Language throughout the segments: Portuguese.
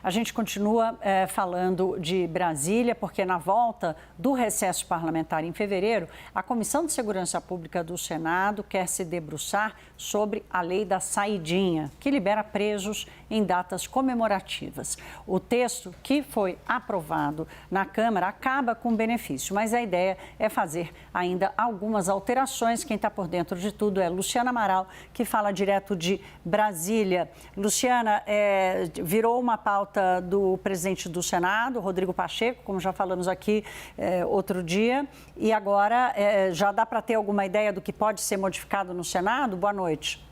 A gente continua falando de Brasília, porque na volta do recesso parlamentar em fevereiro, a Comissão de Segurança Pública do Senado quer se debruçar sobre a lei da saidinha, que libera presos em datas comemorativas. O texto que foi aprovado na Câmara acaba com benefício, mas a ideia é fazer ainda algumas alterações. Quem está por dentro de tudo é Luciana Amaral, que fala direto de Brasília. Luciana, virou uma pauta do presidente do Senado, Rodrigo Pacheco, como já falamos aqui outro dia, e agora já dá para ter alguma ideia do que pode ser modificado no Senado? Boa noite.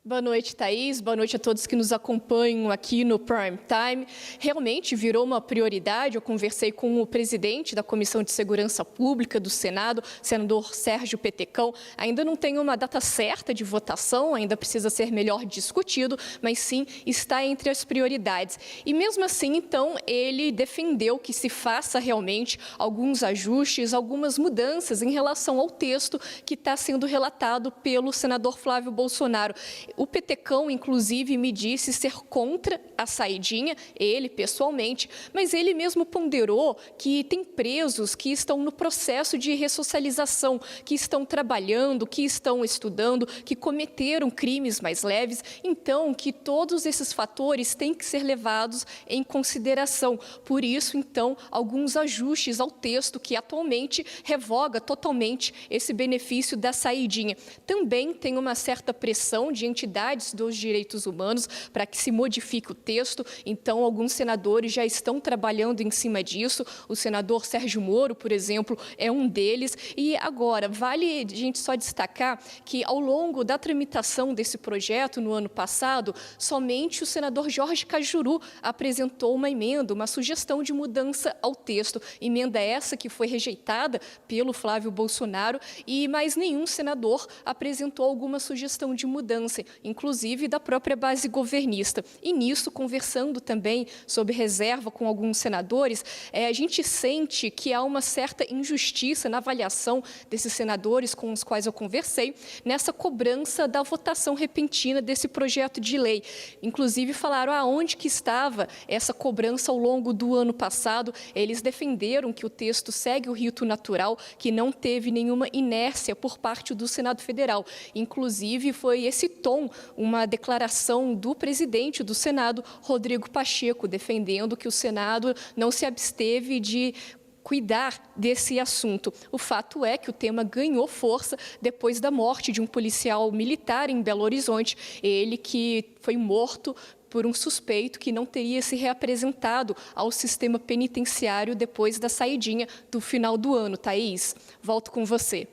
Boa noite, Thaís. Boa noite a todos que nos acompanham aqui no Prime Time. Realmente virou uma prioridade. Eu conversei com o presidente da Comissão de Segurança Pública do Senado, senador Sérgio Petecão. Ainda não tem uma data certa de votação, ainda precisa ser melhor discutido, mas sim está entre as prioridades. E mesmo assim, então, ele defendeu que se faça realmente alguns ajustes, algumas mudanças em relação ao texto que está sendo relatado pelo senador Flávio Bolsonaro. O Petecão, inclusive, me disse ser contra a saidinha, ele pessoalmente, mas ele mesmo ponderou que tem presos que estão no processo de ressocialização, que estão trabalhando, que estão estudando, que cometeram crimes mais leves, então que todos esses fatores têm que ser levados em consideração. Por isso, então, alguns ajustes ao texto que atualmente revoga totalmente esse benefício da saidinha. Também tem uma certa pressão de entidades dos direitos humanos para que se modifique o texto. Então, alguns senadores já estão trabalhando em cima disso. O senador Sérgio Moro, por exemplo, é um deles. E agora, vale a gente só destacar que, ao longo da tramitação desse projeto, no ano passado, somente o senador Jorge Cajuru apresentou uma emenda, uma sugestão de mudança ao texto. Emenda essa que foi rejeitada pelo Flávio Bolsonaro, e mais nenhum senador apresentou alguma sugestão de mudança, inclusive da própria base governista. E nisso, conversando também sobre reserva com alguns senadores, a gente sente que há uma certa injustiça na avaliação desses senadores com os quais eu conversei, nessa cobrança da votação repentina desse projeto de lei. Inclusive, falaram aonde que estava essa cobrança ao longo do ano passado. Eles defenderam que o texto segue o rito natural, que não teve nenhuma inércia por parte do Senado Federal. Inclusive, foi esse tom, uma declaração do presidente do Senado, Rodrigo Pacheco, defendendo que o Senado não se absteve de cuidar desse assunto. O fato é que o tema ganhou força depois da morte de um policial militar em Belo Horizonte, ele que foi morto por um suspeito que não teria se reapresentado ao sistema penitenciário depois da saidinha do final do ano. Thaís, volto com você.